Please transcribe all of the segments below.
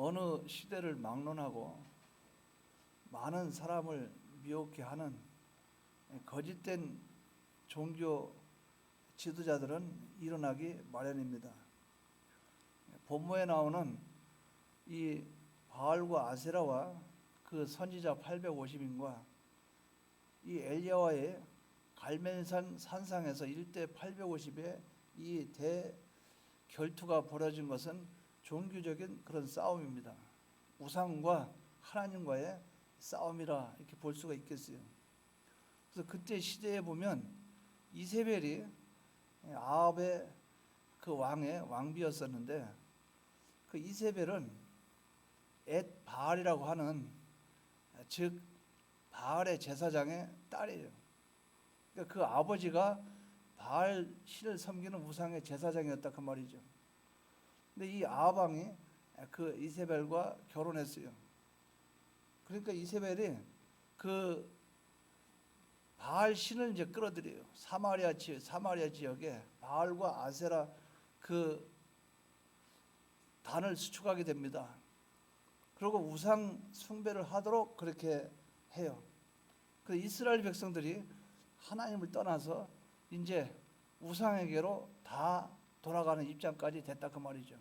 어느 시대를 막론하고 많은 사람을 미혹해 하는 거짓된 종교 지도자들은 일어나기 마련입니다. 본문에 나오는 이 바알과 아세라와 그 선지자 850인과 이 엘리야와의 갈멜산 산상에서 일대 850의 이 대결투가 벌어진 것은 종교적인 그런 싸움입니다. 우상과 하나님과의 싸움이라 이렇게 볼 수가 있겠어요. 그래서 그때 시대에 보면 이세벨이 아합의 그 왕의 왕비였었는데, 그 이세벨은 엣 바알이라고 하는, 즉 바알의 제사장의 딸이에요. 그러니까 그 아버지가 바알 신을 섬기는 우상의 제사장이었다 그 말이죠. 근데 이 아합 왕이 그 이세벨과 결혼했어요. 그러니까 이세벨이 그 바알 신을 이제 끌어들여요. 사마리아 지역에 바알과 아세라 그 단을 수축하게 됩니다. 그리고 우상 숭배를 하도록 그렇게 해요. 그 이스라엘 백성들이 하나님을 떠나서 이제 우상에게로 다 돌아가는 입장까지 됐다 그 말이죠.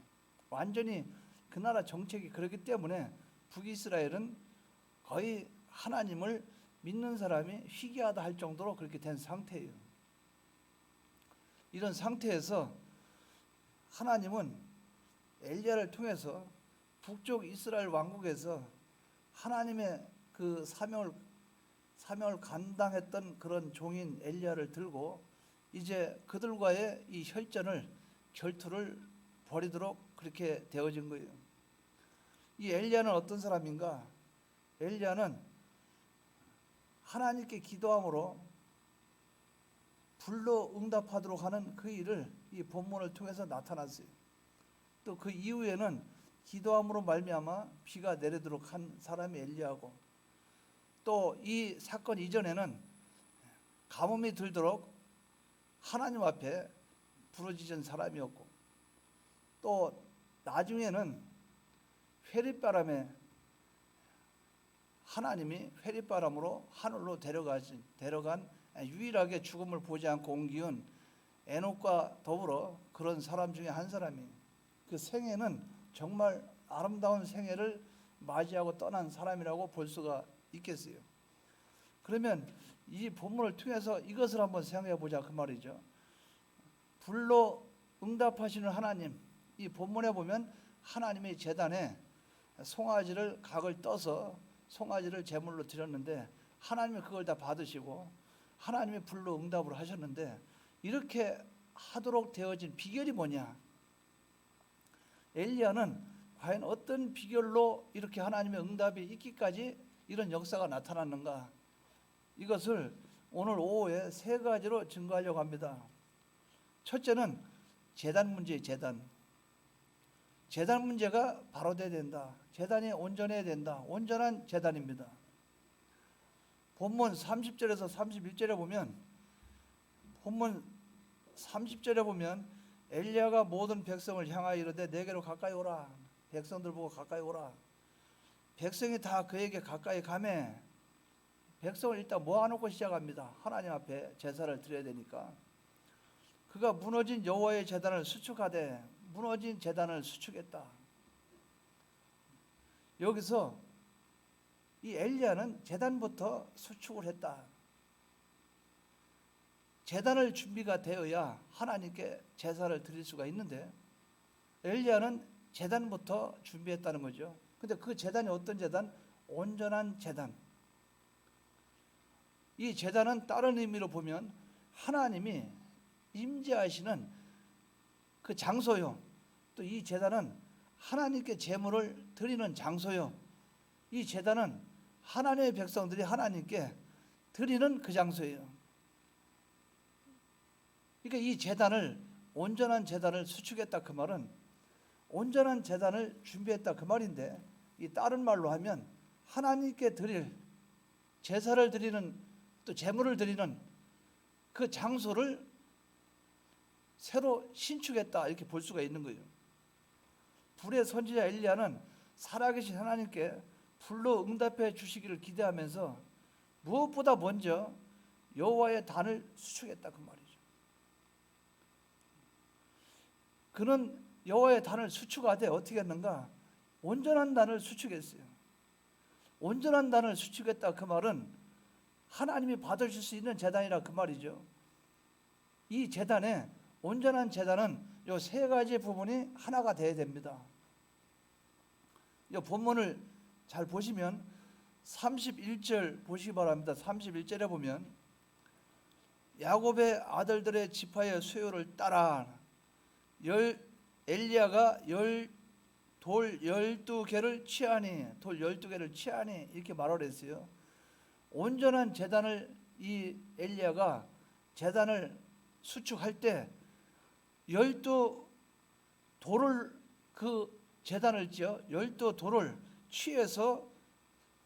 완전히 그 나라 정책이 그렇기 때문에 북이스라엘은 거의 하나님을 믿는 사람이 희귀하다 할 정도로 그렇게 된 상태예요. 이런 상태에서 하나님은 엘리야를 통해서 북쪽 이스라엘 왕국에서 하나님의 그 사명을 감당했던 그런 종인 엘리야를 들고 이제 그들과의 이 결투를 벌이도록 그렇게 되어진 거예요. 이 엘리야는 어떤 사람인가? 엘리야는 하나님께 기도함으로 불로 응답하도록 하는 그 일을 이 본문을 통해서 나타났어요. 또 그 이후에는 기도함으로 말미암아 비가 내리도록 한 사람이 엘리야고, 또 이 사건 이전에는 가뭄이 들도록 하나님 앞에 부르짖은 사람이었고, 또 나중에는 회립바람에 하나님이 회립바람으로 하늘로 데려간 유일하게 죽음을 보지 않고 옮기운 에녹과 더불어 그런 사람 중에 한 사람이에요. 그 생애는 정말 아름다운 생애를 맞이하고 떠난 사람이라고 볼 수가 있겠어요. 그러면 이 본문을 통해서 이것을 한번 생각해 보자 그 말이죠. 불로 응답하시는 하나님, 이 본문에 보면 하나님의 제단에 송아지를 각을 떠서 송아지를 제물로 드렸는데 하나님이 그걸 다 받으시고 하나님이 불로 응답을 하셨는데, 이렇게 하도록 되어진 비결이 뭐냐? 엘리야는 과연 어떤 비결로 이렇게 하나님의 응답이 있기까지 이런 역사가 나타났는가? 이것을 오늘 오후에 세 가지로 증거하려고 합니다. 첫째는 제단 문제예요. 제단 문제가 바로 돼야 된다. 제단이 온전해야 된다. 온전한 제단입니다. 본문 30절에서 31절에 보면, 본문 30절에 보면 엘리야가 모든 백성을 향하여 이르되 내게로 가까이 오라. 백성들 보고 가까이 오라. 백성이 다 그에게 가까이 가매 백성을 일단 모아놓고 시작합니다. 하나님 앞에 제사를 드려야 되니까. 그가 무너진 여호와의 제단을 수축하되 무너진 제단을 수축했다. 여기서 이 엘리야는 제단부터 수축을 했다. 제단을 준비가 되어야 하나님께 제사를 드릴 수가 있는데 엘리야는 제단부터 준비했다는 거죠. 근데 그 제단이 어떤 제단? 온전한 제단. 이 제단은 다른 의미로 보면 하나님이 임재하시는 그 장소요. 또 이 제단은 하나님께 제물을 드리는 장소요. 이 제단은 하나님의 백성들이 하나님께 드리는 그 장소예요. 그러니까 이 제단을, 온전한 제단을 수축했다 그 말은 온전한 제단을 준비했다 그 말인데, 이 다른 말로 하면 하나님께 드릴 제사를 드리는, 또 제물을 드리는 그 장소를 새로 신축했다 이렇게 볼 수가 있는 거예요. 불의 선지자 엘리야는 살아계신 하나님께 불러 응답해 주시기를 기대하면서 무엇보다 먼저 여호와의 단을 수축했다 그 말이죠. 그는 여호와의 단을 수축하되 어떻게 했는가? 온전한 단을 수축했어요. 온전한 단을 수축했다 그 말은 하나님이 받으실 수 있는 제단이라 그 말이죠. 이 제단에 온전한 제단은 요 세 가지 부분이 하나가 돼야 됩니다. 이 본문을 잘 보시면 31절 보시기 바랍니다. 31절에 보면 야곱의 아들들의 지파의 수요를 따라 엘리야가 돌 12개를 취하니 돌 12개를 취하니 이렇게 말을 했어요. 온전한 제단을 이 엘리야가 제단을 수축할 때 12돌을 그 제단을 지어 12돌을 취해서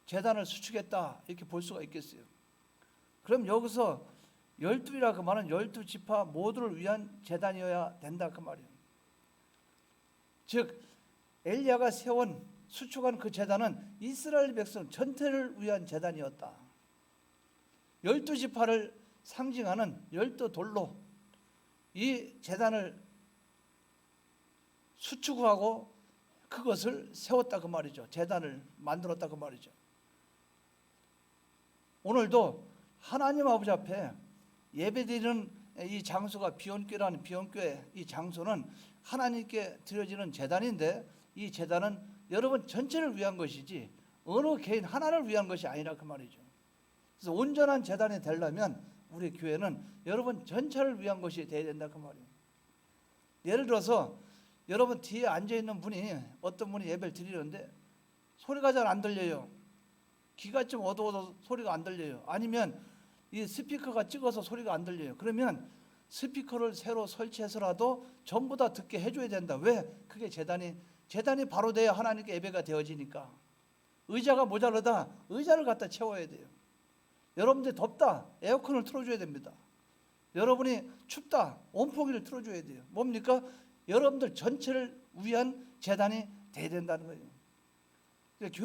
제단을 수축했다 이렇게 볼 수가 있겠어요. 그럼 여기서 12이라 그 말은 12지파 모두를 위한 제단이어야 된다 그 말이에요. 즉 엘리야가 세운 수축한 그 제단은 이스라엘 백성 전체를 위한 제단이었다. 12지파를 상징하는 12돌로 이 제단을 수축하고 그것을 세웠다 그 말이죠. 제단을 만들었다 그 말이죠. 오늘도 하나님 아버지 앞에 예배드리는 이 장소가 비온교라는 비온교회 이 장소는 하나님께 드려지는 제단인데 이 제단은 여러분 전체를 위한 것이지 어느 개인 하나를 위한 것이 아니라 그 말이죠. 그래서 온전한 제단이 되려면 우리 교회는 여러분 전체를 위한 것이 되어야 된다 그 말이에요. 예를 들어서 여러분 뒤에 앉아있는 분이 어떤 분이 예배를 드리는데 소리가 잘 안 들려요. 귀가 좀 어두워서 소리가 안 들려요. 아니면 이 스피커가 찍어서 소리가 안 들려요. 그러면 스피커를 새로 설치해서라도 전부 다 듣게 해줘야 된다. 왜? 그게 제단이 바로 돼야 하나님께 예배가 되어지니까. 의자가 모자르다. 의자를 갖다 채워야 돼요. 여러분들 덥다. 에어컨을 틀어줘야 됩니다. 여러분이 춥다. 온풍기를 틀어줘야 돼요. 뭡니까? 여러분들 전체를 위한 제단이 돼야 된다는 거예요. 그러니까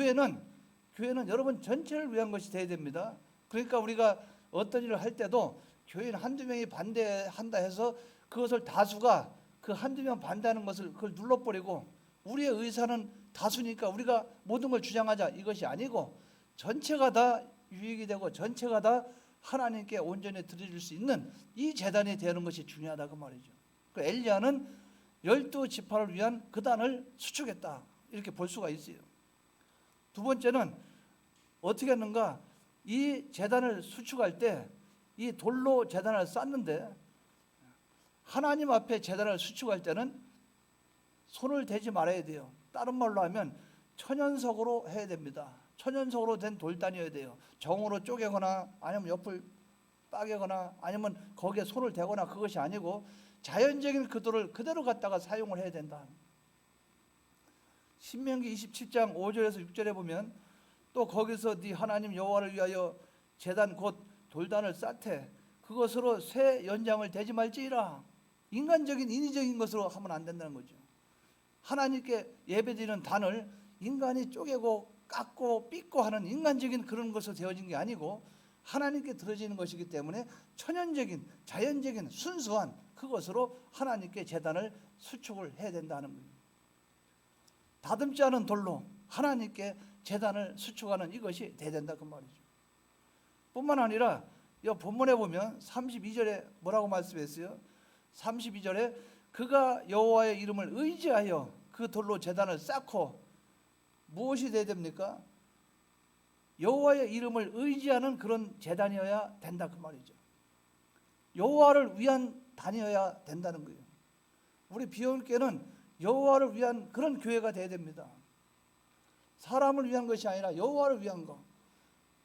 교회는 여러분 전체를 위한 것이 돼야 됩니다. 그러니까 우리가 어떤 일을 할 때도 교인 한두 명이 반대한다 해서 그것을 다수가 그 한두 명 반대하는 것을 그걸 눌러버리고 우리의 의사는 다수니까 우리가 모든 걸 주장하자 이것이 아니고 전체가 다 유익이 되고 전체가 다 하나님께 온전히 드릴 수 있는 이 제단이 되는 것이 중요하다 그 말이죠. 그 엘리야는 12지파를 위한 그 단을 수축했다 이렇게 볼 수가 있어요. 두 번째는 어떻게 했는가? 이 제단을 수축할 때 이 돌로 제단을 쌓는데 하나님 앞에 제단을 수축할 때는 손을 대지 말아야 돼요. 다른 말로 하면 천연석으로 해야 됩니다. 천연석으로 된 돌단이어야 돼요. 정으로 쪼개거나 아니면 옆을 빠개거나 아니면 거기에 손을 대거나 그것이 아니고 자연적인 그 돌을 그대로 갖다가 사용을 해야 된다. 신명기 27장 5절에서 6절에 보면 또 거기서 네 하나님 여호와를 위하여 제단 곧 돌단을 쌓되 그것으로 새 연장을 대지 말지니라. 인간적인 인위적인 것으로 하면 안 된다는 거죠. 하나님께 예배드리는 단을 인간이 쪼개고 깎고 삐고 하는 인간적인 그런 것으로 되어진 게 아니고 하나님께 드려지는 것이기 때문에 천연적인 자연적인 순수한 그것으로 하나님께 제단을 수축을 해야 된다는 거예요. 다듬지 않은 돌로 하나님께 제단을 수축하는 이것이 돼야 된다 그 말이죠. 뿐만 아니라 이 본문에 보면 32절에 뭐라고 말씀했어요? 32절에 그가 여호와의 이름을 의지하여 그 돌로 제단을 쌓고 무엇이 돼야 됩니까? 여호와의 이름을 의지하는 그런 제단이어야 된다 그 말이죠. 여호와를 위한 단이어야 된다는 거예요. 우리 비온교회는 여호와를 위한 그런 교회가 돼야 됩니다. 사람을 위한 것이 아니라 여호와를 위한 것.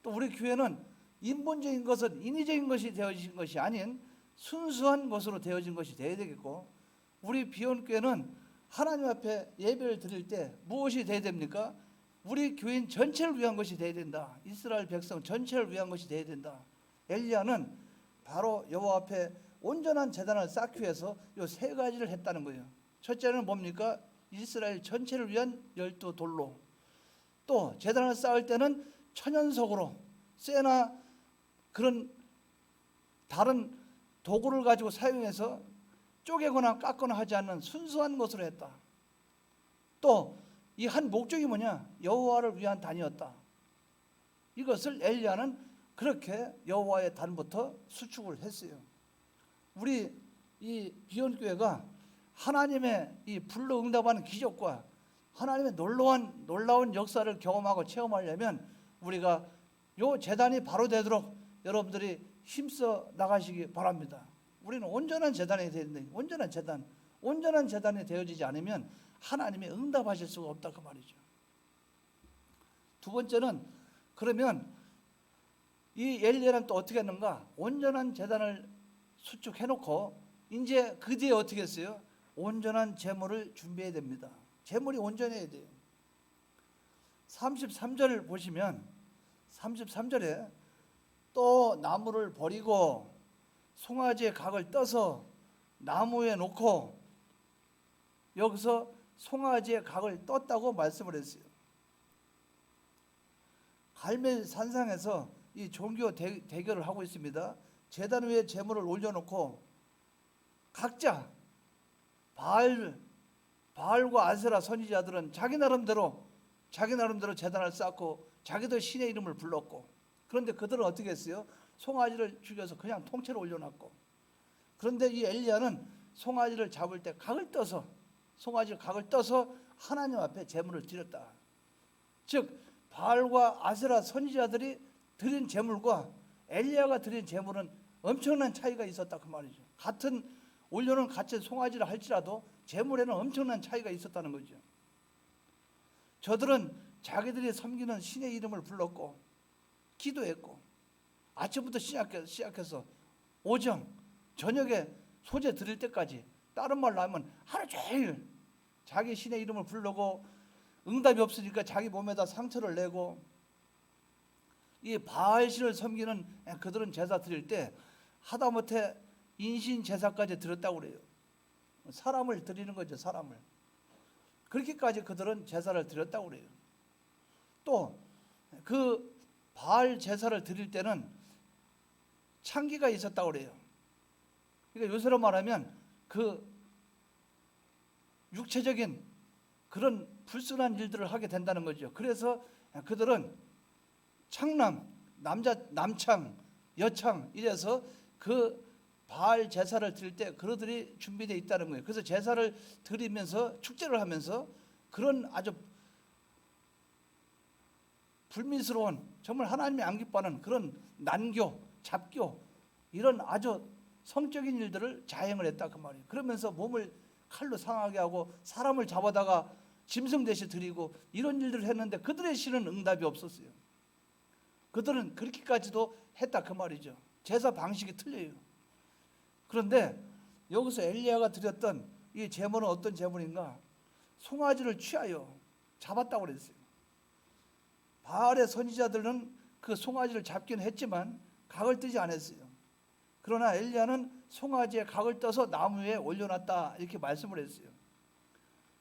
또 우리 교회는 인본적인 것은 인위적인 것이 되어진 것이 아닌 순수한 것으로 되어진 것이 되어야 되겠고 우리 비온교회는 하나님 앞에 예배를 드릴 때 무엇이 되어야 됩니까? 우리 교인 전체를 위한 것이 되어야 된다. 이스라엘 백성 전체를 위한 것이 되어야 된다. 엘리야는 바로 여호와 앞에 온전한 제단을 쌓기 위해서 이 세 가지를 했다는 거예요. 첫째는 뭡니까? 이스라엘 전체를 위한 12돌로 또 제단을 쌓을 때는 천연석으로 쇠나 그런 다른 도구를 가지고 사용해서 쪼개거나 깎거나 하지 않는 순수한 것으로 했다. 또 이 한 목적이 뭐냐? 여호와를 위한 단이었다. 이것을 엘리야는 그렇게 여호와의 단부터 수축을 했어요. 우리 이 비원교회가 하나님의 이 불로 응답하는 기적과 하나님의 놀라운 역사를 경험하고 체험하려면 우리가 요 제단이 바로 되도록 여러분들이 힘써 나가시기 바랍니다. 우리는 온전한 제단이 되어야 되는데 온전한 제단이 되어지지 않으면 하나님이 응답하실 수가 없다 그 말이죠. 두 번째는 그러면 이 엘리야는 또 어떻게 했는가? 온전한 제단을 수축해놓고 이제 그 뒤에 어떻게 했어요? 온전한 제물을 준비해야 됩니다. 제물이 온전해야 돼요. 33절 보시면 33절에 또 나무를 버리고 송아지의 각을 떠서 나무에 놓고 여기서 송아지의 각을 떴다고 말씀을 했어요. 갈멜 산상에서 이 종교 대결을 하고 있습니다. 제단 위에 제물을 올려놓고 각자 바알과 아세라 선지자들은 자기 나름대로 제단을 쌓고 자기도 신의 이름을 불렀고, 그런데 그들은 어떻게 했어요? 송아지를 죽여서 그냥 통째로 올려놨고, 그런데 이 엘리야는 송아지를 잡을 때 송아지를 각을 떠서 하나님 앞에 제물을 드렸다. 즉 바알과 아세라 선지자들이 드린 제물과 엘리야가 드린 제물은 엄청난 차이가 있었다 그 말이죠. 같은 올려놓은 같은 송아지를 할지라도 제물에는 엄청난 차이가 있었다는 거죠. 저들은 자기들이 섬기는 신의 이름을 불렀고 기도했고 아침부터 시작해서 오전 저녁에 소재 드릴 때까지, 다른 말로 하면 하루 종일 자기 신의 이름을 부르고 응답이 없으니까 자기 몸에다 상처를 내고, 이 바알신을 섬기는 그들은 제사 드릴 때 하다못해 인신 제사까지 드렸다고 그래요. 사람을 드리는 거죠. 사람을. 그렇게까지 그들은 제사를 드렸다고 그래요. 또 그 바알 제사를 드릴 때는 창기가 있었다고 그래요. 그러니까 요새로 말하면 그 육체적인 그런 불순한 일들을 하게 된다는 거죠. 그래서 그들은 창남, 남창, 여창 이래서 그 바알 제사를 드릴 때 그들이 준비되어 있다는 거예요. 그래서 제사를 드리면서 축제를 하면서 그런 아주 불미스러운, 정말 하나님이 안 기뻐하는 그런 난교, 잡교 이런 아주 성적인 일들을 자행을 했다 그 말이에요. 그러면서 몸을 칼로 상하게 하고 사람을 잡아다가 짐승 대신 드리고 이런 일들을 했는데 그들의 신은 응답이 없었어요. 그들은 그렇게까지도 했다 그 말이죠. 제사 방식이 틀려요. 그런데 여기서 엘리야가 드렸던 이 제물은 어떤 제물인가? 송아지를 취하여 잡았다고 그랬어요. 바알의 선지자들은 그 송아지를 잡긴 했지만 각을 뜨지 않았어요. 그러나 엘리야는 송아지의 각을 떠서 나무 위에 올려놨다 이렇게 말씀을 했어요.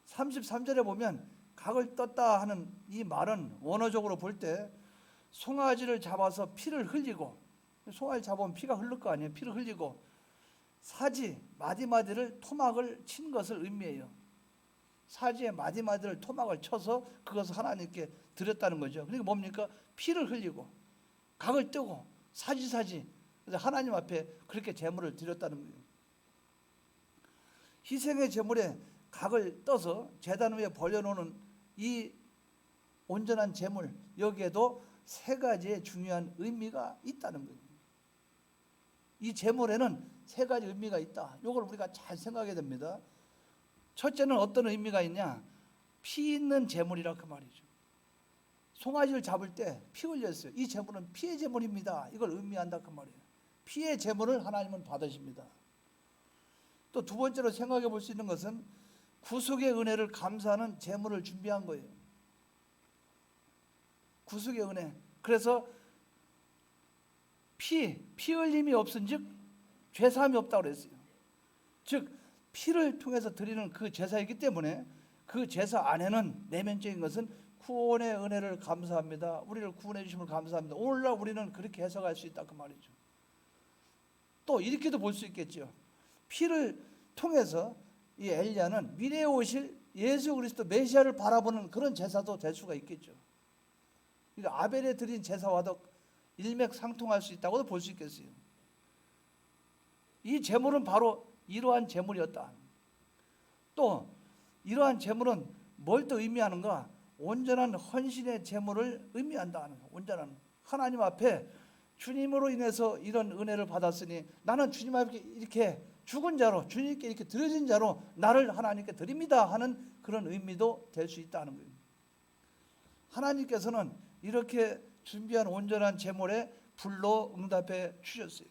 33절에 보면 각을 떴다 하는 이 말은 원어적으로 볼 때 송아지를 잡아서 피를 흘리고, 송아지 잡으면 피가 흐를 거 아니에요. 피를 흘리고 사지 마디마디를 토막을 친 것을 의미해요. 사지의 마디마디를 토막을 쳐서 그것을 하나님께 드렸다는 거죠. 그러니까 뭡니까? 피를 흘리고 각을 뜨고 사지 그래서 하나님 앞에 그렇게 제물을 드렸다는 거예요. 희생의 제물에 각을 떠서 제단 위에 벌려놓는 이 온전한 제물, 여기에도 세 가지의 중요한 의미가 있다는 거예요. 이 제물에는 세 가지 의미가 있다. 이걸 우리가 잘 생각해야 됩니다. 첫째는 어떤 의미가 있냐? 피 있는 제물이라 그 말이죠. 송아지를 잡을 때 피 흘렸어요. 이 제물은 피의 제물입니다. 이걸 의미한다 그 말이에요. 피의 제물을 하나님은 받으십니다. 또 두 번째로 생각해 볼 수 있는 것은 구속의 은혜를 감사하는 제물을 준비한 거예요. 구속의 은혜. 그래서 피 흘림이 없은즉 죄사함이 없다고 그랬어요. 즉 피를 통해서 드리는 그 제사이기 때문에 그 제사 안에는 내면적인 것은 구원의 은혜를 감사합니다. 우리를 구원해 주심을 감사합니다. 오늘날 우리는 그렇게 해석할 수 있다 그 말이죠. 또 이렇게도 볼 수 있겠죠. 피를 통해서 이 엘리야는 미래에 오실 예수 그리스도 메시아를 바라보는 그런 제사도 될 수가 있겠죠. 그러니까 아벨에 드린 제사와도 일맥상통할 수 있다고도 볼 수 있겠어요. 이 제물은 바로 이러한 제물이었다. 또 이러한 제물은 뭘 또 의미하는가? 온전한 헌신의 제물을 의미한다. 온전한 하나님 앞에 주님으로 인해서 이런 은혜를 받았으니 나는 주님 앞에 이렇게 죽은 자로 주님께 이렇게 드려진 자로 나를 하나님께 드립니다 하는 그런 의미도 될 수 있다는 거예요. 하나님께서는 이렇게 준비한 온전한 제물에 불로 응답해 주셨어요.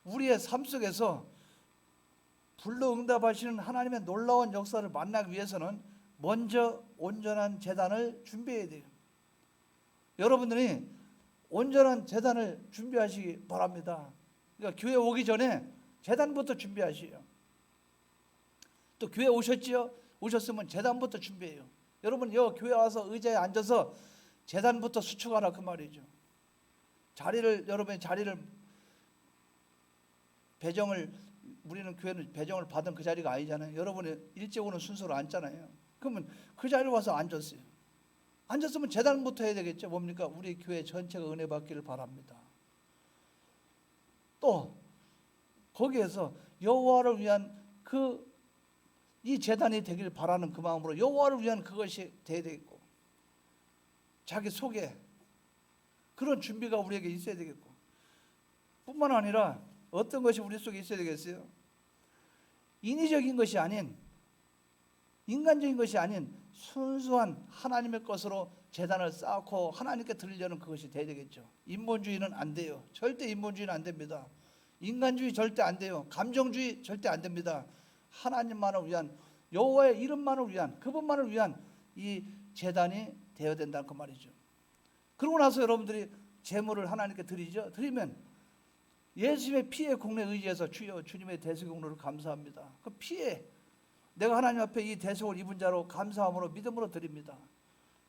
우리의 삶 속에서 불로 응답하시는 하나님의 놀라운 역사를 만나기 위해서는 먼저 온전한 제단을 준비해야 돼요. 여러분들이 온전한 제단을 준비하시기 바랍니다. 그러니까 교회 오기 전에 제단부터 준비하시요. 또 교회 오셨지요? 오셨으면 제단부터 준비해요. 여러분 여 교회 와서 의자에 앉아서 제단부터 수축하라 그 말이죠. 여러분의 자리를 배정을, 우리는 교회는 배정을 받은 그 자리가 아니잖아요. 여러분이 일찍 오는 순서로 앉잖아요. 그러면 그 자리에 와서 앉았어요. 앉았으면 제단부터 해야 되겠죠. 뭡니까? 우리 교회 전체가 은혜 받기를 바랍니다. 또 거기에서 여호와를 위한 이 제단이 되길 바라는 그 마음으로 여호와를 위한 그것이 돼야 되겠고, 자기 속에 그런 준비가 우리에게 있어야 되겠고, 뿐만 아니라 어떤 것이 우리 속에 있어야 되겠어요? 인위적인 것이 아닌, 인간적인 것이 아닌 순수한 하나님의 것으로 제단을 쌓고 하나님께 드리려는 그것이 돼야 되겠죠. 인본주의는 안 돼요. 절대 인본주의는 안 됩니다. 인간주의 절대 안 돼요. 감정주의 절대 안 됩니다. 하나님만을 위한, 여호와의 이름만을 위한, 그분만을 위한 이 제단이 되어야 된다는 그 말이죠. 그러고 나서 여러분들이 제물을 하나님께 드리죠. 드리면 예수님의 피의 공로에 의지해서 주여 주님의 대속의 공로를 감사합니다. 그 피에 내가 하나님 앞에 이 대속을 입은 자로 감사함으로 믿음으로 드립니다.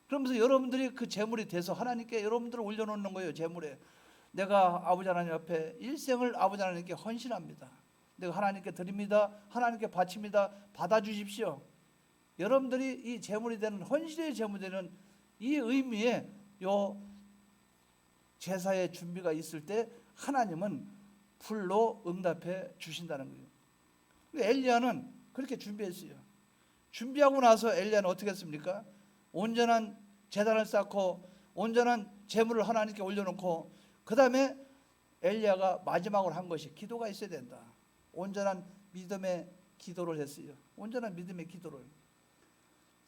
그러면서 여러분들이 그 제물이 돼서 하나님께 여러분들을 올려놓는 거예요. 제물에 내가 아버지 하나님 앞에 일생을 아버지 하나님께 헌신합니다. 내가 하나님께 드립니다. 하나님께 바칩니다. 받아주십시오. 여러분들이 이 제물이 되는, 헌신의 제물이 되는 이 의미에 요 제사의 준비가 있을 때 하나님은 불로 응답해 주신다는 거예요. 엘리야는 그렇게 준비했어요. 준비하고 나서 엘리야는 어떻게 했습니까? 온전한 제단을 쌓고 온전한 제물을 하나님께 올려놓고, 그 다음에 엘리야가 마지막으로 한 것이 기도가 있어야 된다. 온전한 믿음의 기도를 했어요. 온전한 믿음의 기도를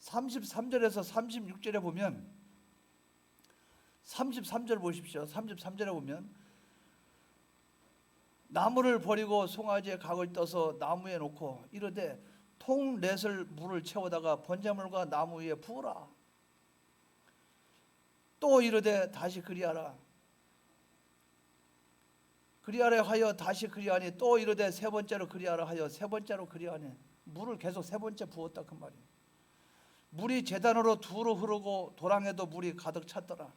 33절에서 36절에 보면, 33절 보십시오. 33절에 보면 나무를 버리고 송아지의 각을 떠서 나무에 놓고 이르되 통렛을 물을 채우다가 번제물과 나무 위에 부으라. 또 이르되 다시 그리하라. 그리하라 하여 다시 그리하니 또 이르되 세 번째로 그리하라 하여 세 번째로 그리하니, 물을 계속 세 번째 부었다 그 말이에요. 물이 제단으로 두루 흐르고 도랑에도 물이 가득 찼더라.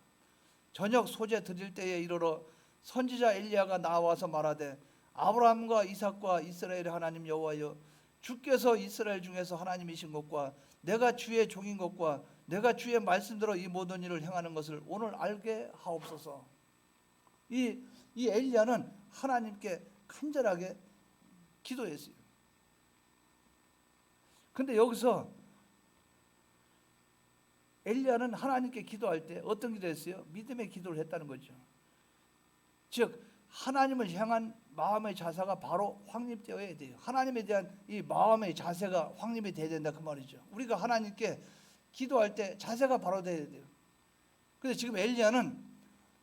저녁 소재 드릴 때에 이르러 선지자 엘리야가 나와서 말하되 아브라함과 이삭과 이스라엘의 하나님 여호와여, 주께서 이스라엘 중에서 하나님이신 것과 내가 주의 종인 것과 내가 주의 말씀대로 이 모든 일을 행하는 것을 오늘 알게 하옵소서. 이 엘리야는 하나님께 간절하게 기도했어요. 근데 여기서 엘리야는 하나님께 기도할 때 어떤 기도했어요? 믿음의 기도를 했다는 거죠. 즉 하나님을 향한 마음의 자세가 바로 확립되어야 돼요. 하나님에 대한 이 마음의 자세가 확립이 돼야 된다 그 말이죠. 우리가 하나님께 기도할 때 자세가 바로 돼야 돼요. 그래서 지금 엘리야는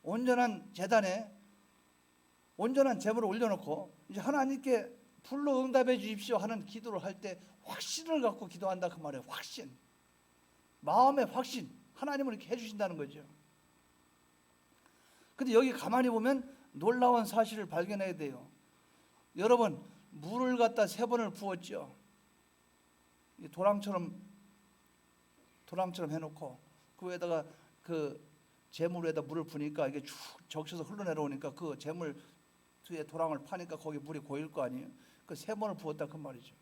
온전한 제단에 온전한 제물을 올려놓고 이제 하나님께 불로 응답해 주십시오 하는 기도를 할 때 확신을 갖고 기도한다 그 말이에요. 확신, 마음의 확신, 하나님을 이렇게 해주신다는 거죠. 근데 여기 가만히 보면 놀라운 사실을 발견해야 돼요. 여러분, 물을 갖다 세 번을 부었죠. 도랑처럼 도랑처럼 해놓고 그 위에다가 그 재물 위에다 물을 부니까 이게 쭉 적셔서 흘러내려오니까 그 재물 뒤에 도랑을 파니까 거기 물이 고일 거 아니에요. 그 세 번을 부었다 그 말이죠.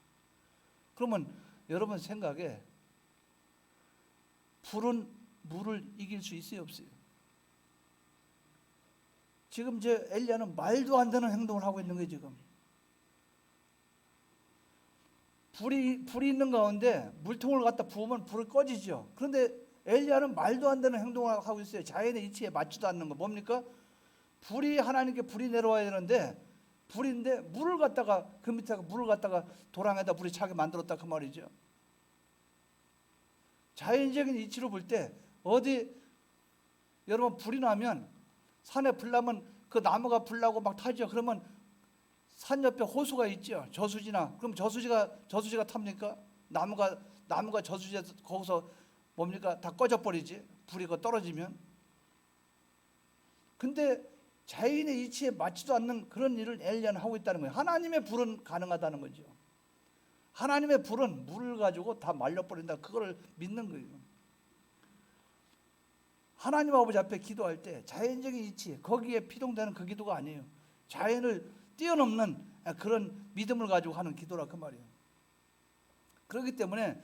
그러면 여러분 생각에 불은 물을 이길 수 있어요, 없어요? 지금 저 엘리야는 말도 안 되는 행동을 하고 있는 거예요. 지금 불이 있는 가운데 물통을 갖다 부으면 불이 꺼지죠. 그런데 엘리야는 말도 안 되는 행동을 하고 있어요. 자연의 이치에 맞지도 않는 거. 뭡니까? 불이 하나님께 불이 내려와야 되는데 불인데 물을 갖다가 그 밑에가 물을 갖다가 도랑에다 물이 차게 만들었다 그 말이죠. 자연적인 이치로 볼 때 어디 여러분 불이 나면 산에 불 나면 그 나무가 불나고 막 타죠. 그러면 산 옆에 호수가 있죠. 저수지나. 그럼 저수지가 탑니까? 나무가 저수지에 거기서 뭡니까? 다 꺼져 버리지. 불이 그 떨어지면. 근데 자연의 이치에 맞지도 않는 그런 일을 엘리야는 하고 있다는 거예요. 하나님의 불은 가능하다는 거죠. 하나님의 불은 물을 가지고 다 말려버린다. 그걸 믿는 거예요. 하나님 아버지 앞에 기도할 때 자연적인 이치, 거기에 피동되는 그 기도가 아니에요. 자연을 뛰어넘는 그런 믿음을 가지고 하는 기도라 그 말이에요. 그렇기 때문에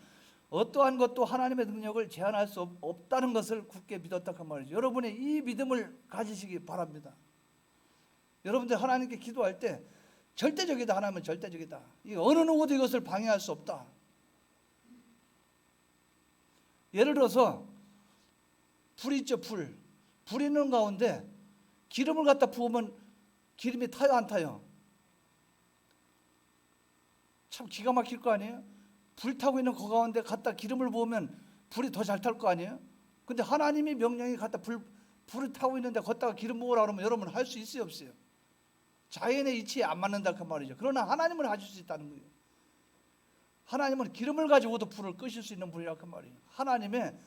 어떠한 것도 하나님의 능력을 제한할 수 없다는 것을 굳게 믿었다 그 말이죠. 여러분의 이 믿음을 가지시기 바랍니다. 여러분들 하나님께 기도할 때 절대적이다 하나님은 절대적이다. 이 어느 누구도 이것을 방해할 수 없다. 예를 들어서 불 있죠. 불 있는 가운데 기름을 갖다 부으면 기름이 타요 안 타요? 참 기가 막힐 거 아니에요? 불 타고 있는 그 가운데 갖다 기름을 부으면 불이 더 잘 탈 거 아니에요? 근데 하나님이 명령이 갖다 불을 타고 있는데 걷다가 기름 부으라 그러면 여러분 할 수 있어요 없어요? 자연의 이치에 안 맞는다 그 말이죠. 그러나 하나님은 하실 수 있다는 거예요. 하나님은 기름을 가지고도 불을 끄실 수 있는 분이라 그 말이에요. 하나님의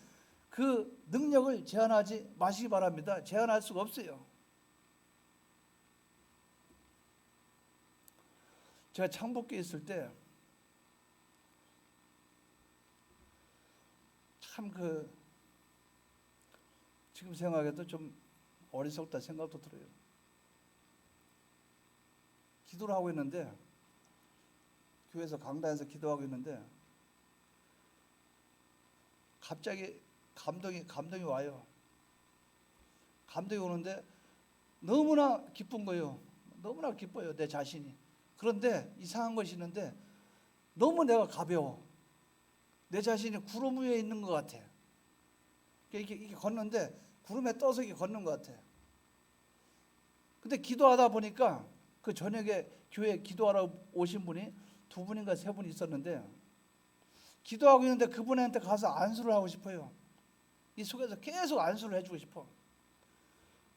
그 능력을 제한하지 마시기 바랍니다. 제한할 수가 없어요. 제가 창복교에 있을 때 참 지금 생각해도 좀 어리석다 생각도 들어요. 기도를 하고 있는데 교회에서 강단에서 기도하고 있는데 갑자기 감동이 와요. 감동이 오는데 너무나 기쁜 거예요. 너무나 기뻐요 내 자신이. 그런데 이상한 것이 있는데 너무 내가 가벼워. 내 자신이 구름 위에 있는 것 같아. 이렇게 걷는데 구름에 떠서 이렇게 걷는 것 같아. 근데 기도하다 보니까 그 저녁에 교회에 기도하러 오신 분이 두 분인가 세 분 있었는데 기도하고 있는데 그분한테 가서 안수를 하고 싶어요. 이 속에서 계속 안수를 해주고 싶어.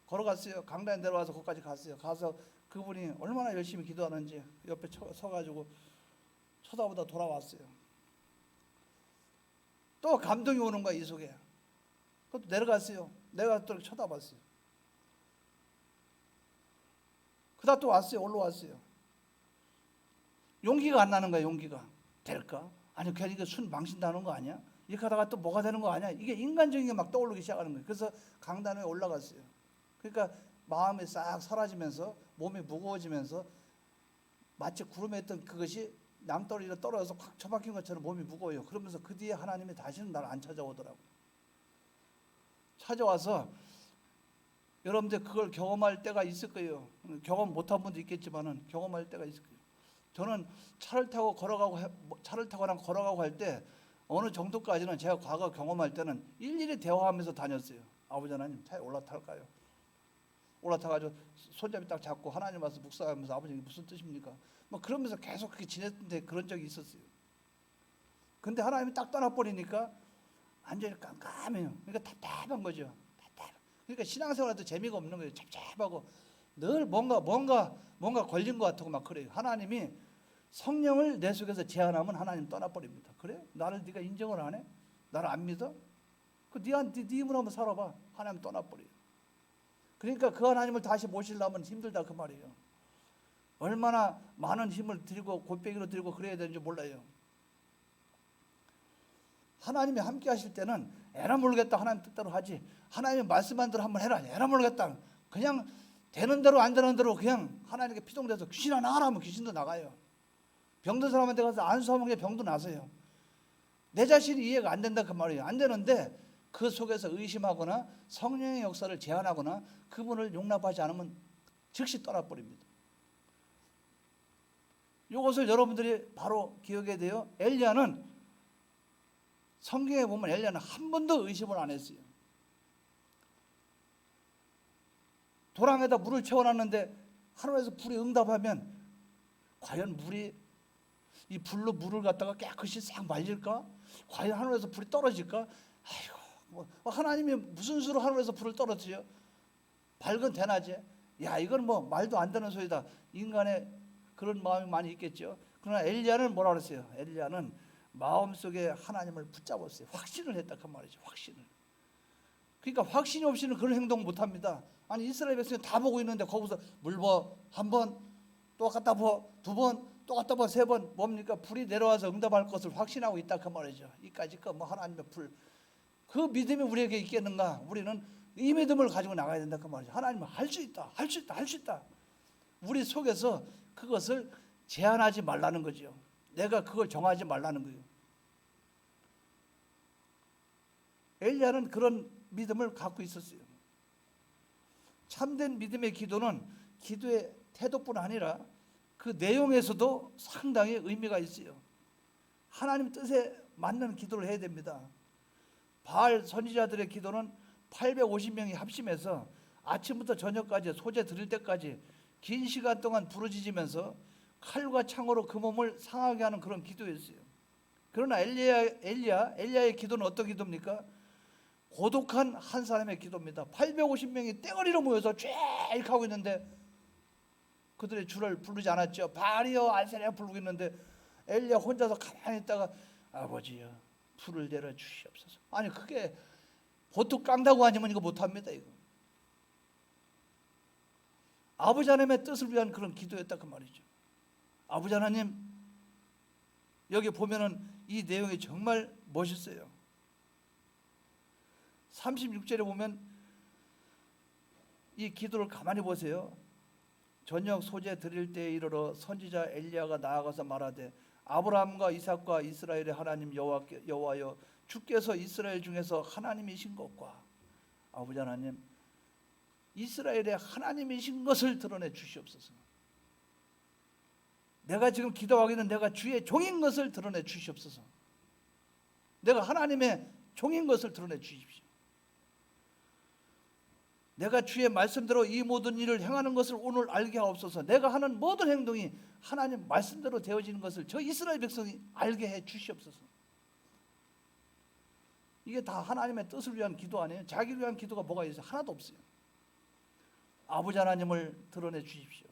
걸어갔어요. 강단에 내려와서 거기까지 갔어요. 가서 그분이 얼마나 열심히 기도하는지 옆에 서가지고 쳐다보다 돌아왔어요. 또 감동이 오는 거야 이 속에. 그것도 내려갔어요. 내가 또 쳐다봤어요. 그다음 또 왔어요. 올라왔어요. 용기가 안 나는 거야. 용기가 될까? 아니 괜히 순 망신다는 거 아니야? 이렇게 하다가 또 뭐가 되는 거 아니야? 이게 인간적인 게 막 떠오르기 시작하는 거예요. 그래서 강단에 올라갔어요. 그러니까 마음이 싹 사라지면서 몸이 무거워지면서 마치 구름에 있던 그것이 낭떠러지로 떨어져서 확 처박힌 것처럼 몸이 무거워요. 그러면서 그 뒤에 하나님이 다시는 나를 안 찾아오더라고요. 찾아와서 여러분들 그걸 경험할 때가 있을 거예요. 경험 못한 분도 있겠지만은 경험할 때가 있을 거예요. 저는 차를 타거나 걸어가고 할 때 어느 정도까지는 제가 과거 경험할 때는 일일이 대화하면서 다녔어요. 아버지 하나님 차에 올라탈까요? 올라타가지고 손잡이 딱 잡고 하나님 와서 묵상하면서 아버지 이게 무슨 뜻입니까? 뭐 그러면서 계속 그렇게 지냈는데 그런 적이 있었어요. 근데 하나님이 딱 떠나버리니까 완전히 깜깜해요. 그러니까 답답한 거죠. 그러니까 신앙생활에도 재미가 없는 거예요. 잡잡하고 늘 뭔가 걸린 것 같고 막 그래요. 하나님이 성령을 내 속에서 제한하면 하나님 떠나버립니다. 그래? 나를 네가 인정을 안 해? 나를 안 믿어? 네 힘으로 한번 살아봐. 하나님 떠나버려요. 그러니까 그 하나님을 다시 모시려면 힘들다 그 말이에요. 얼마나 많은 힘을 들이고 골뱅이로 들고 그래야 되는지 몰라요. 하나님이 함께 하실 때는 에라 모르겠다 하나님 뜻대로 하지, 하나님의 말씀한 대로 한번 해라 에라 모르겠다, 그냥 되는 대로 안 되는 대로 그냥 하나님께 피동돼서 귀신아 나가라 하면 귀신도 나가요. 병든 사람한테 가서 안수하면 그냥 병도 나서요. 내 자신이 이해가 안 된다 그 말이에요. 안 되는데 그 속에서 의심하거나 성령의 역사를 제한하거나 그분을 용납하지 않으면 즉시 떠나버립니다. 이것을 여러분들이 바로 기억해야 돼요. 엘리야는, 성경에 보면 엘리야는 한 번도 의심을 안 했어요. 도랑에다 물을 채워놨는데 하늘에서 불이 응답하면 과연 물이 이 불로 물을 갖다가 깨끗이 싹 말릴까? 과연 하늘에서 불이 떨어질까? 아이고, 뭐 하나님이 무슨 수로 하늘에서 불을 떨어뜨려? 밝은 대낮에. 야, 이건 뭐 말도 안 되는 소리다. 인간의 그런 마음이 많이 있겠죠. 그러나 엘리야는 뭐라 그랬어요? 엘리야는 마음속에 하나님을 붙잡았어요. 확신을 했다 그 말이죠. 확신을. 그러니까 확신이 없이는 그런 행동 못 합니다. 아니 이스라엘 백성이 다 보고 있는데 거기서 물 버 한 번, 또 갖다 버 두 번, 또 갖다 버 세 번, 뭡니까? 불이 내려와서 응답할 것을 확신하고 있다 그 말이죠. 이까지 뭐 하나님의 불, 그 믿음이 우리에게 있겠는가? 우리는 이 믿음을 가지고 나가야 된다 그 말이죠. 하나님은 할 수 있다, 할 수 있다, 할 수 있다. 우리 속에서 그것을 제한하지 말라는 거죠. 내가 그걸 정하지 말라는 거예요. 엘리야는 그런 믿음을 갖고 있었어요. 참된 믿음의 기도는 기도의 태도뿐 아니라 그 내용에서도 상당히 의미가 있어요. 하나님 뜻에 맞는 기도를 해야 됩니다. 바알 선지자들의 기도는 850명이 합심해서 아침부터 저녁까지 소재 드릴 때까지 긴 시간 동안 부르짖으면서 칼과 창으로 그 몸을 상하게 하는 그런 기도였어요. 그러나 엘리야의 기도는 어떤 기도입니까? 고독한 한 사람의 기도입니다. 850명이 떼거리로 모여서 쭉 하고 있는데 그들의 주를 부르지 않았죠. 바알이여 아세랴 부르고 있는데 엘리야 혼자서 가만히 있다가 아버지여 불을 내려 주시옵소서. 아니 그게 보통 깡다고 아니면 이거 못합니다. 이거 아버지 하나님의 뜻을 위한 그런 기도였다 그 말이죠. 아버지 하나님, 여기 보면은 이 내용이 정말 멋있어요. 36절에 보면 이 기도를 가만히 보세요. 저녁 소재 드릴 때에 이르러 선지자 엘리야가 나아가서 말하되 아브라함과 이삭과 이스라엘의 하나님 여호와여 주께서 이스라엘 중에서 하나님이신 것과 아버지 하나님 이스라엘의 하나님이신 것을 드러내 주시옵소서. 내가 지금 기도하기는 내가 주의 종인 것을 드러내 주시옵소서. 내가 하나님의 종인 것을 드러내 주십시오. 내가 주의 말씀대로 이 모든 일을 행하는 것을 오늘 알게 하옵소서. 내가 하는 모든 행동이 하나님 말씀대로 되어지는 것을 저 이스라엘 백성이 알게 해 주시옵소서. 이게 다 하나님의 뜻을 위한 기도 아니에요? 자기를 위한 기도가 뭐가 있어요? 하나도 없어요. 아버지 하나님을 드러내 주십시오.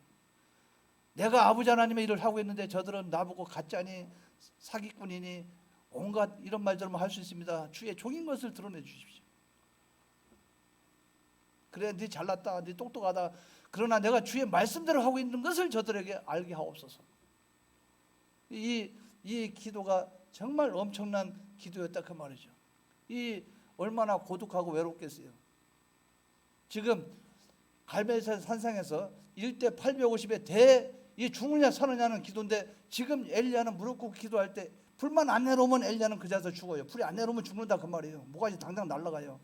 내가 아버지 하나님의 일을 하고 있는데 저들은 나보고 가짜니 사기꾼이니 온갖 이런 말들만 할 수 있습니다. 주의 종인 것을 드러내 주십시오. 그래 네 잘났다, 네 똑똑하다. 그러나 내가 주의 말씀대로 하고 있는 것을 저들에게 알게 하옵소서. 이 기도가 정말 엄청난 기도였다 그 말이죠. 이 얼마나 고독하고 외롭겠어요. 지금 갈멜산 산상에서 1대 850의 이 죽느냐 사느냐는 기도인데 지금 엘리야는 무릎 꿇고 기도할 때 불만 안 내려오면 엘리야는 그 자리에서 죽어요. 불이 안 내려오면 죽는다 그 말이에요. 모가지 당장 날아가요.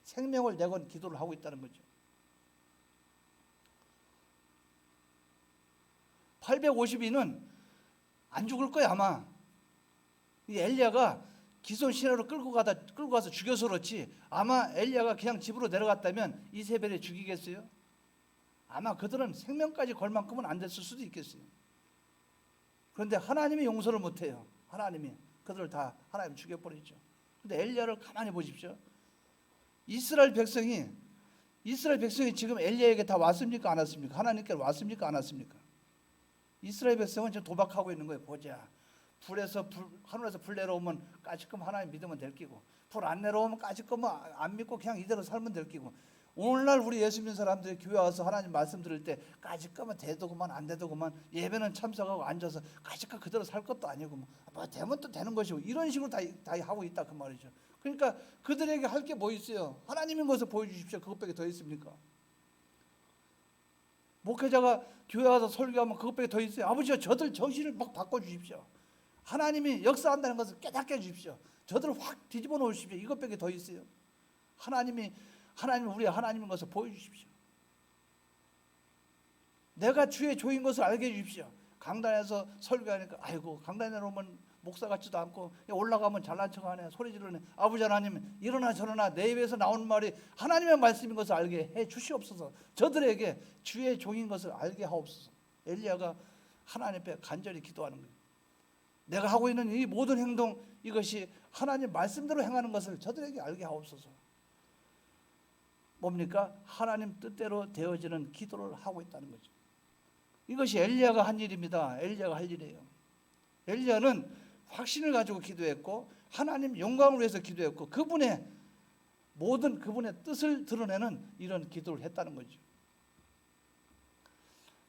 생명을 내건 기도를 하고 있다는 거죠. 852는 안 죽을 거야 아마. 이 엘리야가 기손 신하로 끌고 가서 죽여서 그렇지 아마 엘리야가 그냥 집으로 내려갔다면 이세벨이 죽이겠어요? 아마 그들은 생명까지 걸 만큼은 안 됐을 수도 있겠어요. 그런데 하나님이 용서를 못해요. 하나님이 그들을 다 하나님 죽여버리죠. 그런데 엘리야를 가만히 보십시오. 이스라엘 백성이 지금 엘리야에게 다 왔습니까? 안 왔습니까? 하나님께 왔습니까? 안 왔습니까? 이스라엘 백성은 지금 도박하고 있는 거예요. 보자. 하늘에서 불 내려오면 까짓끔 하나님 믿으면 될 끼고 불 안 내려오면 까짓끔 안 믿고 그냥 이대로 살면 될 끼고 오늘날 우리 예수 믿는 사람들이 교회 와서 하나님 말씀 들을 때 까짓거면 돼도 그만 안 돼도 그만, 예배는 참석하고 앉아서 까짓거 그대로 살 것도 아니고 뭐 되면 또 되는 것이고 이런 식으로 다 하고 있다 그 말이죠. 그러니까 그들에게 할 게 뭐 있어요? 하나님인 것을 보여주십시오. 그것밖에 더 있습니까? 목회자가 교회 와서 설교하면 그것밖에 더 있어요? 아버지가 저들 정신을 막 바꿔주십시오. 하나님이 역사한다는 것을 깨닫게 해주십시오. 저들을 확 뒤집어 놓으십시오. 이것밖에 더 있어요? 하나님 우리 하나님인 것을 보여주십시오. 내가 주의 종인 것을 알게 해주십시오. 강단에서 설교하니까 아이고 강단에 오면 목사 같지도 않고 올라가면 잘난 척하네, 소리 지르네. 아버지 하나님, 이러나 저러나 내 입에서 나오는 말이 하나님의 말씀인 것을 알게 해 주시옵소서. 저들에게 주의 종인 것을 알게 하옵소서. 엘리야가 하나님 앞에 간절히 기도하는 거예요. 내가 하고 있는 이 모든 행동, 이것이 하나님 말씀대로 행하는 것을 저들에게 알게 하옵소서. 뭡니까? 하나님 뜻대로 되어지는 기도를 하고 있다는 거죠. 이것이 엘리야가 한 일입니다. 엘리야가 할 일이에요. 엘리야는 확신을 가지고 기도했고 하나님 영광을 위해서 기도했고 그분의 뜻을 드러내는 이런 기도를 했다는 거죠.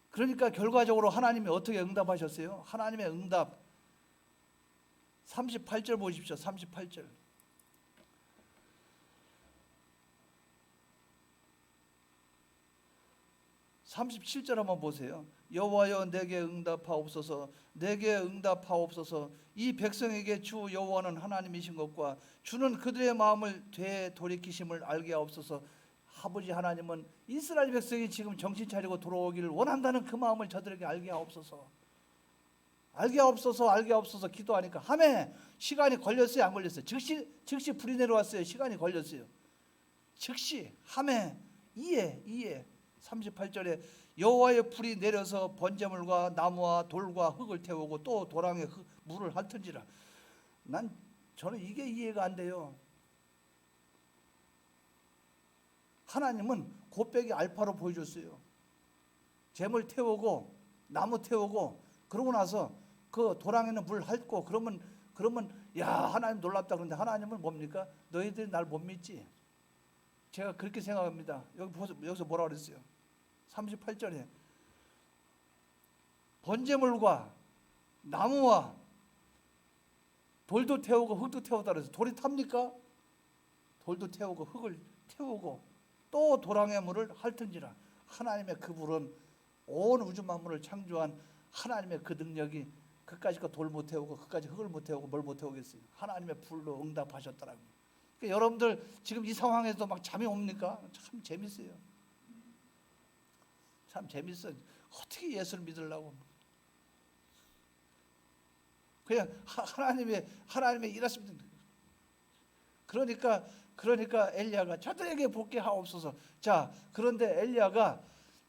그러니까 결과적으로 하나님이 어떻게 응답하셨어요? 하나님의 응답 38절 보십시오. 38절. 37절 한번 보세요. 여호와여 내게 응답하옵소서. 내게 응답하옵소서. 이 백성에게 주 여호와는 하나님이신 것과 주는 그들의 마음을 되돌이키심을 알게 하옵소서. 아버지 하나님은 이스라엘 백성이 지금 정신 차리고 돌아오기를 원한다는 그 마음을 저들에게 알게 하옵소서. 알게 하옵소서, 알게 하옵소서 기도하니까 하매 시간이 걸렸어요, 안 걸렸어요? 즉시 불이 내려왔어요. 시간이 걸렸어요. 즉시 하매 이에 38절에 여호와의 불이 내려서 번제물과 나무와 돌과 흙을 태우고 또 도랑에 물을 핥은지라. 저는 이게 이해가 안 돼요. 하나님은 곱빼기 알파로 보여줬어요. 재물 태우고 나무 태우고 그러고 나서 그 도랑에는 물 핥고 그러면 야 하나님 놀랍다. 그런데 하나님은 뭡니까? 너희들이 날 못 믿지? 제가 그렇게 생각합니다. 여기서 뭐라 그랬어요? 38절에 번제물과 나무와 돌도 태우고 흙도 태우다 그래서 돌이 탑니까? 돌도 태우고 흙을 태우고 또 도랑의 물을 핥은지라. 하나님의 그 불은 온 우주 만물을 창조한 하나님의 그 능력이 그까지 돌 못 태우고 그까지 흙을 못 태우고 뭘 못 태우겠어요? 하나님의 불로 응답하셨더라고요. 그러니까 여러분들 지금 이 상황에서 막 잠이 옵니까? 참 재밌어요. 참 재밌어요. 어떻게 예수를 믿으려고? 그냥 하나님의 일하시면 그러니까 엘리야가 저들에게 복귀하옵소서. 자, 그런데 엘리야가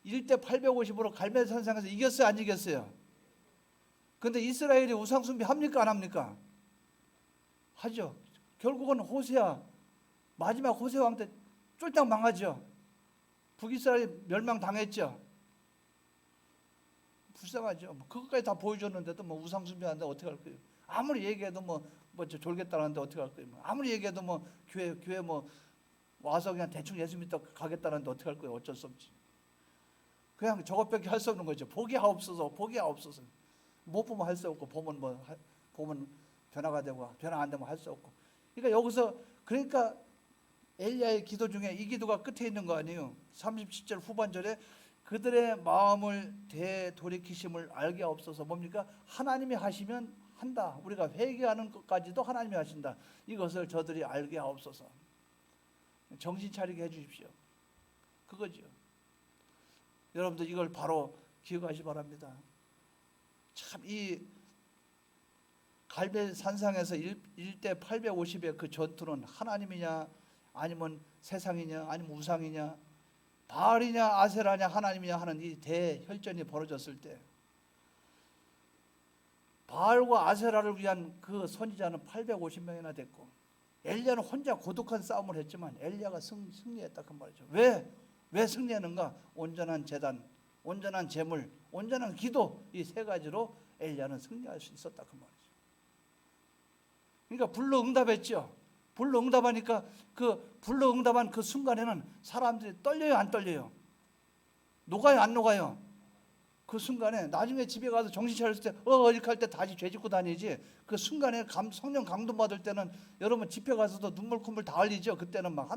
1대 850으로 갈멜 산상에서 이겼어요, 안 이겼어요? 근데 이스라엘이 우상 숭배 합니까, 안 합니까? 하죠. 결국은 마지막 호세아 왕 때 쫄딱 망하죠. 북이스라엘이 멸망당했죠. 불쌍하죠. 그것까지 다 보여줬는데도 우상 숭배하는데 어떻게 할 거예요? 아무리 얘기해도 졸겠다는데 어떻게 할 거예요? 아무리 얘기해도 교회 와서 그냥 대충 예수 믿다 가겠다는데 어떻게 할 거예요? 어쩔 수 없지. 그냥 저것밖에 할 수 없는 거죠. 포기하옵소서. 못 보면 할 수 없고 보면 변화가 되고 변화 안 되면 할 수 없고. 그러니까 엘리야의 기도 중에 이 기도가 끝에 있는 거 아니에요? 37절 후반절에 그들의 마음을 되돌이키심을 알게 하옵소서. 뭡니까? 하나님이 하시면 한다. 우리가 회개하는 것까지도 하나님이 하신다. 이것을 저들이 알게 하옵소서. 정신 차리게 해주십시오. 그거죠. 여러분들 이걸 바로 기억하시 바랍니다. 참 이 갈멜 산상에서 1대 850의 그 전투는 하나님이냐 아니면 세상이냐 아니면 우상이냐 바알이냐 아세라냐 하나님이냐 하는 이 대혈전이 벌어졌을 때 바알과 아세라를 위한 그 선지자는 850명이나 됐고 엘리야는 혼자 고독한 싸움을 했지만 엘리야가 승리했다 그 말이죠. 왜 승리하는가? 온전한 제단, 온전한 제물, 온전한 기도, 이 세 가지로 엘리야는 승리할 수 있었다 그 말이죠. 그러니까 불로 응답했죠. 불로 응답하니까 그 불로 응답한 그 순간에는 사람들이 떨려요, 안 떨려요? 녹아요, 안 녹아요? 그 순간에 나중에 집에 가서 정신 차렸을 때 이렇게 할 때 다시 죄 짓고 다니지. 그 순간에 성령 감동 받을 때는 여러분 집회 가서도 눈물 콧물 다 흘리죠. 그때는 막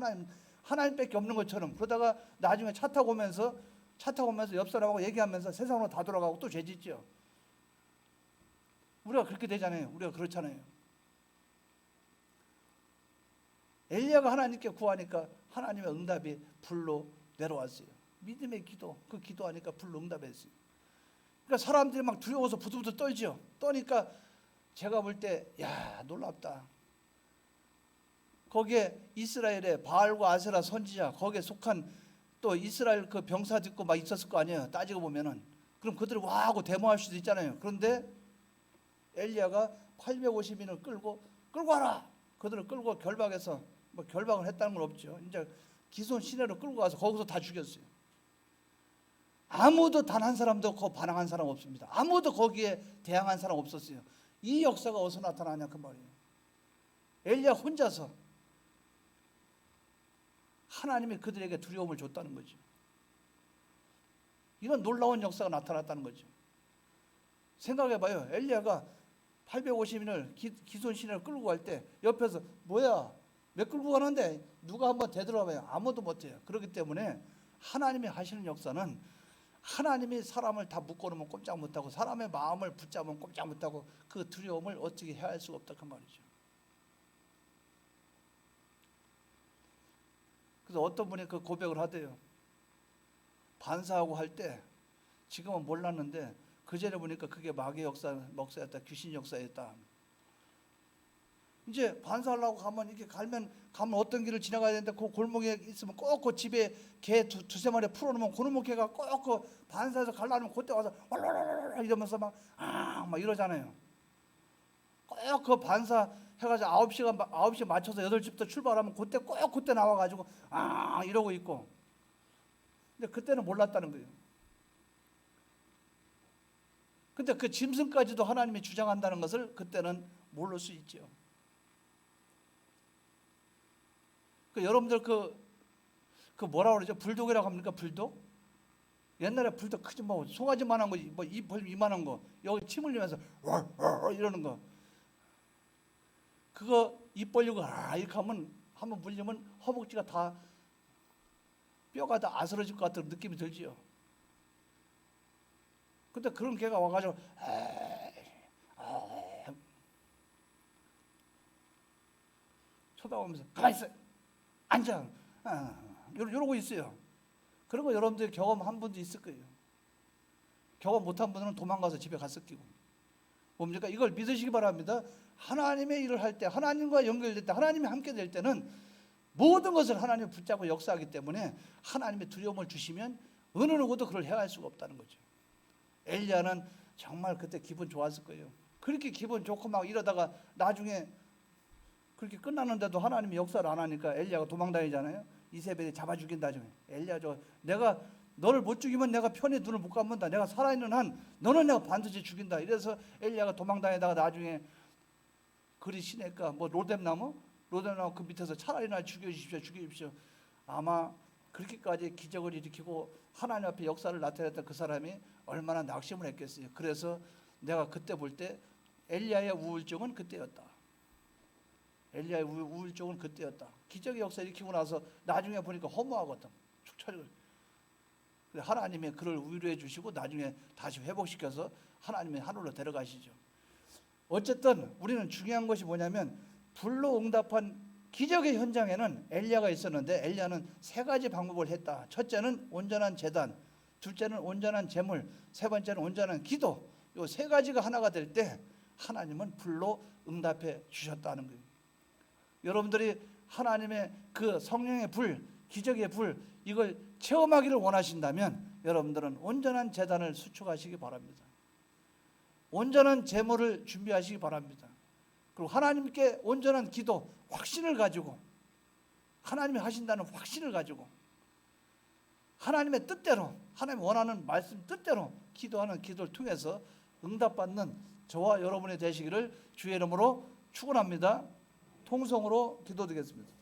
하나님밖에 없는 것처럼. 그러다가 나중에 차 타고 오면서 옆 사람하고 얘기하면서 세상으로 다 돌아가고 또 죄 짓죠. 우리가 그렇게 되잖아요. 우리가 그렇잖아요. 엘리야가 하나님께 구하니까 하나님의 응답이 불로 내려왔어요. 믿음의 기도, 그 기도하니까 불로 응답했어요. 그러니까 사람들이 막 두려워서 부들부들 떨죠. 떠니까 제가 볼 때 야, 놀랍다. 거기에 이스라엘의 바알과 아세라 선지자, 거기에 속한 또 이스라엘 그 병사 듣고 막 있었을 거 아니에요. 따지고 보면은. 그럼 그들이 와 하고 데모할 수도 있잖아요. 그런데 엘리야가 850인을 끌고 와라. 그들을 끌고 결박해서 뭐 결박을 했다는 건 없죠. 이제 기손 시내로 끌고 가서 거기서 다 죽였어요. 아무도 단 한 사람도 반항한 사람 없습니다. 아무도 거기에 대항한 사람 없었어요. 이 역사가 어디서 나타나냐 그 말이에요. 엘리야 혼자서 하나님이 그들에게 두려움을 줬다는 거죠. 이런 놀라운 역사가 나타났다는 거죠. 생각해봐요. 엘리야가 850인을 기손 시내를 끌고 갈 때 옆에서 뭐야 왜 끌고 가는데 누가 한번 되돌아봐요. 아무도 못해요. 그렇기 때문에 하나님이 하시는 역사는 하나님이 사람을 다 묶어놓으면 꼼짝 못하고 사람의 마음을 붙잡으면 꼼짝 못하고 그 두려움을 어떻게 해야 할 수가 없다 그 말이죠. 그래서 어떤 분이 그 고백을 하대요. 반사하고 할 때 지금은 몰랐는데 그전에 보니까 그게 마귀의 역사였다. 귀신 역사였다. 이제 반사하려고 가면 이렇게 가면 어떤 길을 지나가야 되는데 그 골목에 있으면 꼭 그 집에 개 두세 마리 풀어놓으면 그놈의 개가 꼭 그 반사해서 가려면 그때 와서 왈랄랄랄 이러면서 막 이러잖아요. 꼭 그 반사 해가지고 9시 맞춰서 8시부터 출발하면 그때 나와가지고 이러고 있고. 근데 그때는 몰랐다는 거예요. 근데 그 짐승까지도 하나님이 주장한다는 것을 그때는 모를 수 있죠. 여러분들 그 뭐라 그러죠? 불독이라고 합니까? 불독? 옛날에 불독 크지 뭐 송아지만한 거, 뭐 입 벌 이만한 거 여기 침 흘리면서 이러는 거. 그거 입 벌리고 이렇게 하면 한번 물리면 허벅지가 다 뼈가 다 아스러질 것 같은 느낌이 들지요. 근데 그런 개가 와가지고 쳐다보면서 가만히 있어. 앉아. 이러고 있어요. 그런 거 여러분들 경험한 분도 있을 거예요. 경험 못한 분은 도망가서 집에 갔을 끼고. 뭡니까? 이걸 믿으시기 바랍니다. 하나님의 일을 할 때, 하나님과 연결될 때, 하나님이 함께 될 때는 모든 것을 하나님이 붙잡고 역사하기 때문에 하나님의 두려움을 주시면 어느 누구도 그걸 해할 수가 없다는 거죠. 엘리야는 정말 그때 기분 좋았을 거예요. 그렇게 기분 좋고 막 이러다가 나중에 그렇게 끝났는데도 하나님이 역사를 안 하니까 엘리야가 도망다니잖아요. 이세벨이 잡아 죽인다. 엘리야 내가 너를 못 죽이면 내가 편히 눈을 못 감는다. 내가 살아있는 한 너는 내가 반드시 죽인다. 이래서 엘리야가 도망다니다가 나중에 그리 시내가 뭐 로뎀나무 그 밑에서 차라리 날 죽여주십시오. 아마 그렇게까지 기적을 일으키고 하나님 앞에 역사를 나타냈던 그 사람이 얼마나 낙심을 했겠어요. 그래서 내가 그때 볼 때 엘리야의 우울증은 그때였다. 엘리야의 우울증은 그때였다. 기적의 역사 일으키고 나서 나중에 보니까 허무하거든. 축 처지고. 하나님이 그를 위로해 주시고 나중에 다시 회복시켜서 하나님의 하늘로 데려가시죠. 어쨌든 우리는 중요한 것이 뭐냐면 불로 응답한 기적의 현장에는 엘리야가 있었는데 엘리야는 세 가지 방법을 했다. 첫째는 온전한 제단, 둘째는 온전한 제물, 세 번째는 온전한 기도. 이 세 가지가 하나가 될 때 하나님은 불로 응답해 주셨다는 거예요. 여러분들이 하나님의 그 성령의 불, 기적의 불 이걸 체험하기를 원하신다면 여러분들은 온전한 제단을 수축하시기 바랍니다. 온전한 제물을 준비하시기 바랍니다. 그리고 하나님께 온전한 기도, 확신을 가지고 하나님이 하신다는 확신을 가지고 하나님의 뜻대로 하나님 원하는 말씀 뜻대로 기도하는 기도를 통해서 응답받는 저와 여러분이 되시기를 주의 이름으로 축원합니다. 통성으로 기도드리겠습니다.